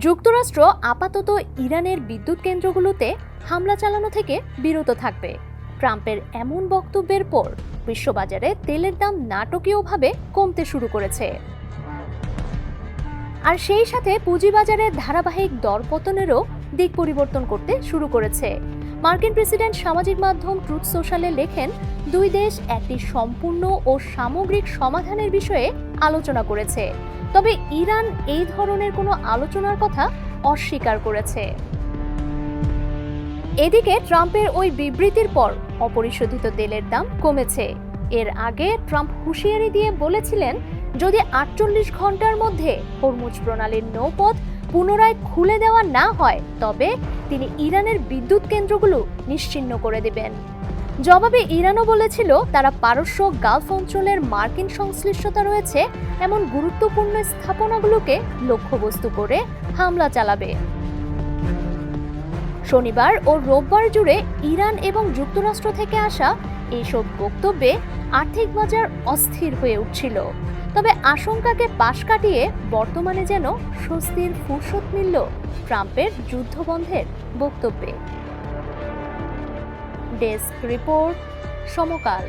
যুক্তরাষ্ট্র আপাতত ইরানের বিদ্যুৎ কেন্দ্রগুলোতে হামলা চালানো থেকে বিরত থাকবে। ট্রাম্পের এমন বক্তব্যের পর বিশ্ববাজারে তেলের দাম নাটকীয়ভাবে কমতে শুরু করেছে। আর সেই সাথে পুঁজিবাজারে ধারাবাহিক দরপতনেরও দিক পরিবর্তন করতে শুরু করেছে। মার্কিন প্রেসিডেন্ট সামাজিক মাধ্যম ট্রুথ সোশ্যালে লেখেন, দুই দেশ একটি সম্পূর্ণ ও সামগ্রিক সমাধানের বিষয়ে আলোচনা করেছে, তবে ইরান এই ধরনের কোনো আলোচনার কথা অস্বীকার করেছে। এদিকে ট্রাম্পের ওই বিবৃতির পর অপরিশোধিত তেলের দাম কমেছে। এর আগে ট্রাম্প হুঁশিয়ারি দিয়ে বলেছিলেন, যদি 48 ঘন্টার মধ্যে হরমুজ প্রণালীর নৌপথ পুনরায় খুলে দেওয়া না হয় তবে তিনি ইরানের বিদ্যুৎ কেন্দ্রগুলো নিশ্চিহ্ন করে দেবেন। জবাবে ইরানও বলেছিল তারা পারস্য গালফ অঞ্চলের মার্কিন সংশ্লিষ্টতা রয়েছে এমন গুরুত্বপূর্ণ স্থাপনাগুলোকে লক্ষ্যবস্তু করে হামলা চালাবে। শনিবার ও রোববার জুড়ে ইরান এবং যুক্তরাষ্ট্র থেকে আসা এইসব বক্তব্যে আর্থিক বাজার অস্থির হয়ে উঠছিল। তবে আশঙ্কাকে পাশ কাটিয়ে বর্তমানে যেন স্বস্তির ফুরসত মিলল ট্রাম্পের যুদ্ধবন্ধের বক্তব্যে। ডেস্ক রিপোর্ট, সমকাল।